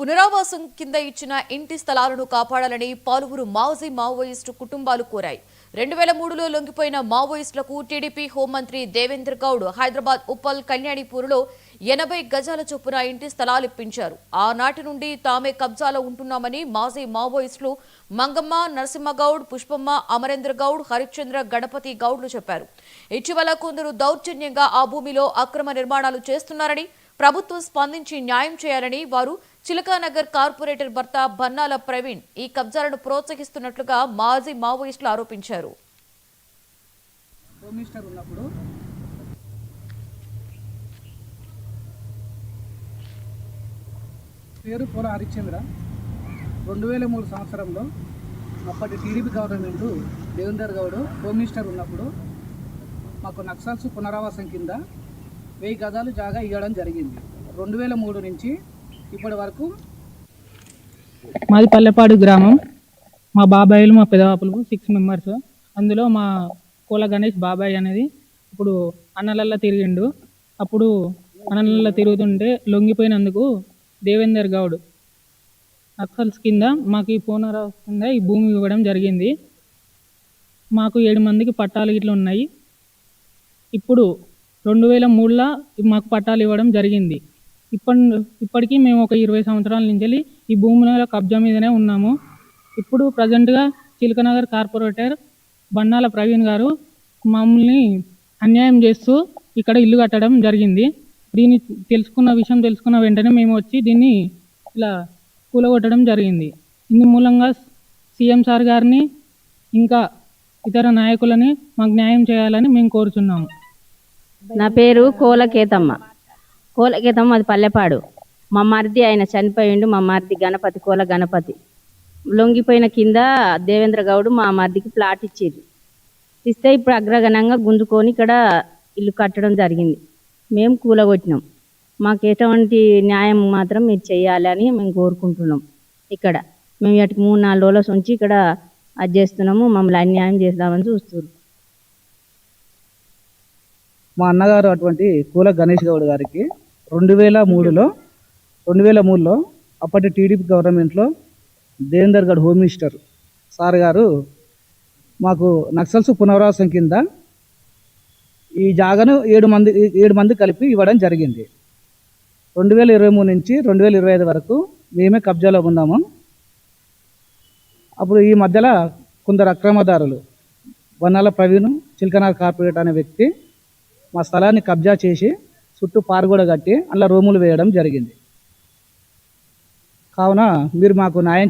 పునరావాసం కింద ఇచ్చిన ఇంటి స్థలాలను కాపాడాలని పలువురు మావోయిస్టు కుటుంబాలు కోరాయి. 2003లో లొంగిపోయిన మావోయిస్టులకు టీడీపీ హోంమంత్రి దేవేంద్ర గౌడ్ హైదరాబాద్ ఉప్పల్ కళ్యాణిపూర్లో 80 గజాల చొప్పున ఇంటి స్థలాలు ఇప్పించారు. ఆనాటి నుండి తామే కబ్జాలో ఉంటున్నామని మాజీ మావోయిస్టులు మంగమ్మ, నరసింహగౌడ్, పుష్పమ్మ, అమరేంద్ర గౌడ్, హరిశ్చంద్ర, గణపతి గౌడ్లు చెప్పారు. ఇటీవల కొందరు దౌర్జన్యంగా ఆ భూమిలో అక్రమ నిర్మాణాలు చేస్తున్నారని, ప్రభుత్వం స్పందించి న్యాయం చేయాలని వారు చిలకానగర్ కార్పొరేటర్ భర్త బన్నాల ప్రవీణ్ ఈ కబ్జాలను ప్రోత్సహిస్తున్నట్లుగా మాజీ మావోయిస్టులు ఆరోపించారు. పేరు పోల హరిశ్చంద్ర. 2003 సంవత్సరంలో అప్పటి TDP government Devender Goud home minister ఉన్నప్పుడు మాకు నక్సల్స్ పునరావాసం కింద 1000 గజాలు జాగా ఇవ్వడం జరిగింది. 2003 నుంచి ఇప్పటి వరకు. మాది పల్లెపాడు గ్రామం. మా బాబాయిలు, మా పెదవాపులు 6 మెంబర్స్. అందులో మా కోల గణేష్ బాబాయ్ అనేది ఇప్పుడు అన్నలల్లా తిరిగిండు. అప్పుడు అన్నలల్లా తిరుగుతుంటే లొంగిపోయినందుకు దేవేందర్ గౌడ్ నక్సల్స్ కింద మాకు ఈ పునరావాసం కింద ఈ భూమి ఇవ్వడం జరిగింది. మాకు 7 మందికి పట్టాలు ఇట్లా ఉన్నాయి. ఇప్పుడు 2003లో మాకు పట్టాలు ఇవ్వడం జరిగింది. ఇప్పటికీ మేము ఒక 20 సంవత్సరాల నుంచి ఈ భూముల కబ్జా మీదనే ఉన్నాము. ఇప్పుడు ప్రజెంట్గా చిలకనగర్ కార్పొరేటర్ బన్నాల ప్రవీణ్ గారు మమ్మల్ని అన్యాయం చేస్తూ ఇక్కడ ఇల్లు కట్టడం జరిగింది. దీన్ని తెలుసుకున్న వెంటనే మేము వచ్చి దీన్ని ఇలా కూలగొట్టడం జరిగింది. ఇందు మూలంగా సీఎం సార్ గారిని ఇంకా ఇతర నాయకులని మాకు న్యాయం చేయాలని మేము కోరుచున్నాము. నా పేరు కోలకేతమ్మ. అది పల్లెపాడు. మా మరిది ఆయన చనిపోయిండు. మా మరిది గణపతి, కోల గణపతి. లొంగిపోయిన కింద దేవేంద్ర గౌడ్ మా మరిదికి ప్లాట్ ఇస్తే ఇప్పుడు అగ్రగణంగా గుంజుకొని ఇక్కడ ఇల్లు కట్టడం జరిగింది. మేము కూలగొట్టినాం. మాకు ఎటువంటి న్యాయం మాత్రం మీరు చేయాలని మేము కోరుకుంటున్నాం. ఇక్కడ మేము ఇటుకి 3-4 రోజుల నుంచి ఇక్కడ అది చేస్తున్నాము. మమ్మల్ని అన్యాయం చేద్దామని చూస్తున్నారు. మా అన్నగారు అటువంటి కోల గణేష్ గౌడ్ గారికి 2003లో అప్పటి టీడీపీ గవర్నమెంట్లో Devender Goud home minister sir గారు మాకు నక్సల్స్ పునరావాసం కింద ఈ జాగాను 7 మంది కలిపి ఇవ్వడం జరిగింది. 2023 నుంచి 2025 వరకు మేమే కబ్జాలో ఉన్నాము. అప్పుడు ఈ మధ్యలో కొందరు అక్రమదారులు బన్నాల ప్రవీణ్, చిలకనగర్ కార్పొరేట్ అనే వ్యక్తి మా స్థలాన్ని కబ్జా చేసి చుట్టూ పారుగోడ కట్టి అలా రూములు వేయడం జరిగింది. కావున మీరు మాకు న్యాయం